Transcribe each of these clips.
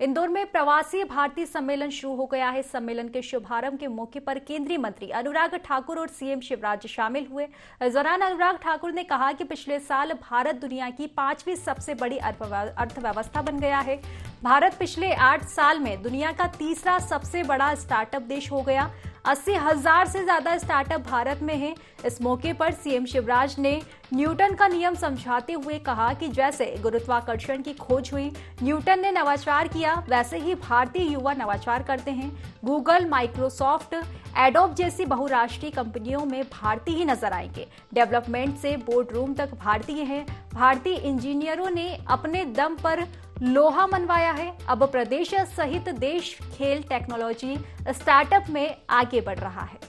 इंदौर में प्रवासी भारतीय सम्मेलन शुरू हो गया है। सम्मेलन के शुभारंभ के मौके पर केंद्रीय मंत्री अनुराग ठाकुर और सीएम शिवराज शामिल हुए। इस दौरान अनुराग ठाकुर ने कहा कि पिछले साल भारत दुनिया की 5वीं सबसे बड़ी अर्थव्यवस्था बन गया है। भारत पिछले 8 साल में दुनिया का तीसरा सबसे बड़ा स्टार्टअप देश हो गया। 80,000 से ज्यादा स्टार्टअप भारत में हैं। इस मौके पर सीएम शिवराज ने न्यूटन का नियम समझाते हुए कहा कि जैसे गुरुत्वाकर्षण की खोज हुई, न्यूटन ने नवाचार किया, वैसे ही भारतीय युवा नवाचार करते हैं। गूगल, माइक्रोसॉफ्ट, एडोब जैसी बहुराष्ट्रीय कंपनियों में भारतीय ही नजर आएंगे। डेवलपमेंट से बोर्ड रूम तक भारतीय हैं। भारतीय इंजीनियरों ने अपने दम पर लोहा मनवाया है। अब प्रदेश सहित देश खेल, टेक्नोलॉजी, स्टार्टअप में आगे बढ़ रहा है।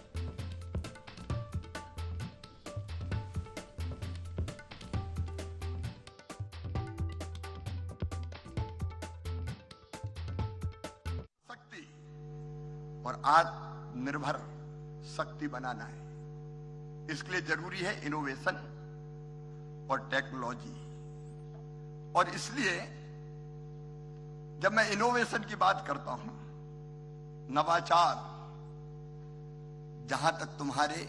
शक्ति और आत्मनिर्भर शक्ति बनाना है। इसके लिए जरूरी है इनोवेशन और टेक्नोलॉजी। और इसलिए जब मैं इनोवेशन की बात करता हूं, नवाचार, जहां तक तुम्हारे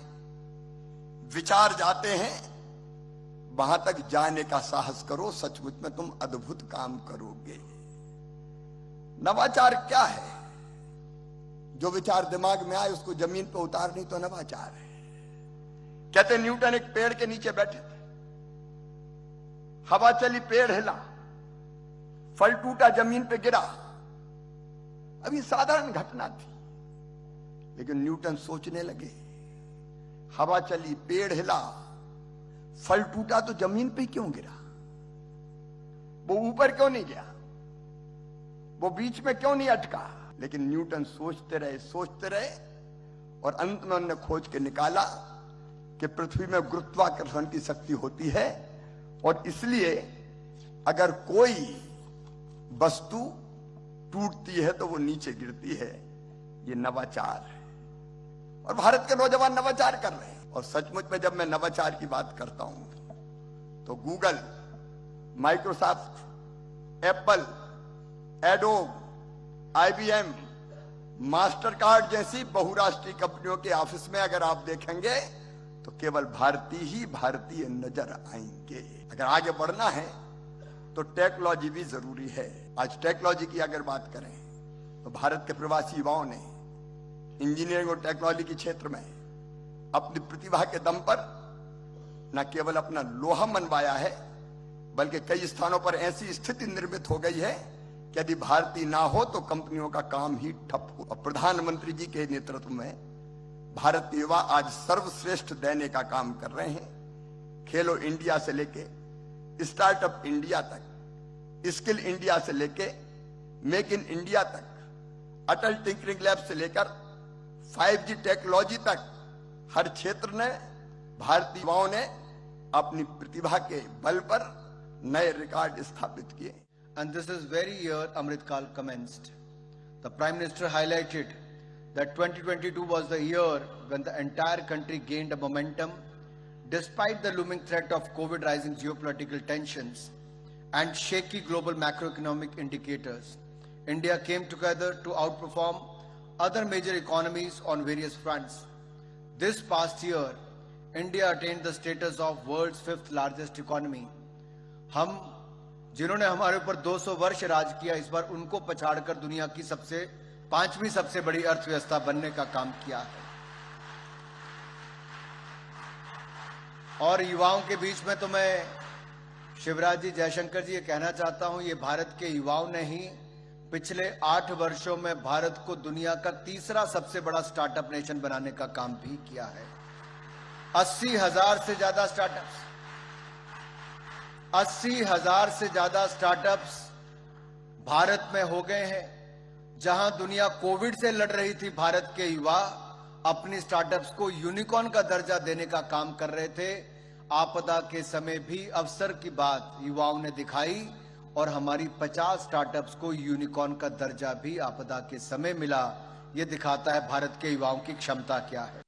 विचार जाते हैं वहां तक जाने का साहस करो। सचमुच में तुम अद्भुत काम करोगे। नवाचार क्या है? जो विचार दिमाग में आए उसको जमीन पर उतारनी तो नवाचार है। कहते न्यूटन एक पेड़ के नीचे बैठे थे, हवा चली, पेड़ हिला, फल टूटा, जमीन पे गिरा। अब ये साधारण घटना थी, लेकिन न्यूटन सोचने लगे, हवा चली, पेड़ हिला, फल टूटा तो जमीन पे क्यों गिरा? वो ऊपर क्यों नहीं गया? वो बीच में क्यों नहीं अटका? लेकिन न्यूटन सोचते रहे और अंत में उन्होंने खोज के निकाला कि पृथ्वी में गुरुत्वाकर्षण की शक्ति होती है और इसलिए अगर कोई वस्तु टूटती है तो वो नीचे गिरती है। ये नवाचार है और भारत के नौजवान नवाचार कर रहे हैं। और सचमुच में जब मैं नवाचार की बात करता हूं तो Google, Microsoft, Apple, adobe, IBM, master card जैसी बहुराष्ट्रीय कंपनियों के ऑफिस में अगर आप देखेंगे तो केवल भारतीय नजर आएंगे। अगर आगे बढ़ना है तो टेक्नोलॉजी भी जरूरी है। आज टेक्नोलॉजी की अगर बात करें तो भारत के प्रवासी युवाओं ने इंजीनियरिंग और टेक्नोलॉजी के क्षेत्र में अपनी प्रतिभा के दम पर न केवल अपना लोहा मनवाया है, बल्कि कई स्थानों पर ऐसी स्थिति निर्मित हो गई है कि यदि भारतीय ना हो तो कंपनियों का काम ही ठप हो। और प्रधानमंत्री जी के नेतृत्व में भारतीय युवा आज सर्वश्रेष्ठ देने का काम कर रहे हैं। खेलो इंडिया से लेके स्टार्टअप इंडिया तक, स्किल इंडिया से लेके मेक इन इंडिया तक, अटल टिंकरिंग लैब से लेकर 5G टेक्नोलॉजी तक हर क्षेत्र ने भारतीय युवाओं ने अपनी प्रतिभा के बल पर नए रिकॉर्ड स्थापित किए। And this is very year Amrit Kal commenced. The Prime Minister highlighted that 2022 was the year when the entire country gained a momentum despite the looming threat of COVID, rising geopolitical tensions and shaky global macroeconomic indicators. India came together to outperform other major economies on various fronts. This past year, India attained the status of world's 5th largest economy. हम जिन्होंने हमारे ऊपर 200 वर्ष राज किया, इस बार उनको पछाड़कर दुनिया की 5वीं सबसे बड़ी अर्थव्यवस्था बनने का काम किया है। और युवाओं के बीच में तो मैं शिवराज जी, जयशंकर जी, ये कहना चाहता हूं, ये भारत के युवाओं ने ही पिछले 8 वर्षों में भारत को दुनिया का तीसरा सबसे बड़ा स्टार्टअप नेशन बनाने का काम भी किया है। 80,000 से ज्यादा स्टार्टअप्स 80,000 से ज्यादा स्टार्टअप्स भारत में हो गए हैं। जहां दुनिया कोविड से लड़ रही थी, भारत के युवा अपनी स्टार्टअप्स को यूनिकॉर्न का दर्जा देने का काम कर रहे थे। आपदा के समय भी अवसर की बात युवाओं ने दिखाई और हमारी 50 स्टार्टअप्स को यूनिकॉर्न का दर्जा भी आपदा के समय मिला। यह दिखाता है भारत के युवाओं की क्षमता क्या है।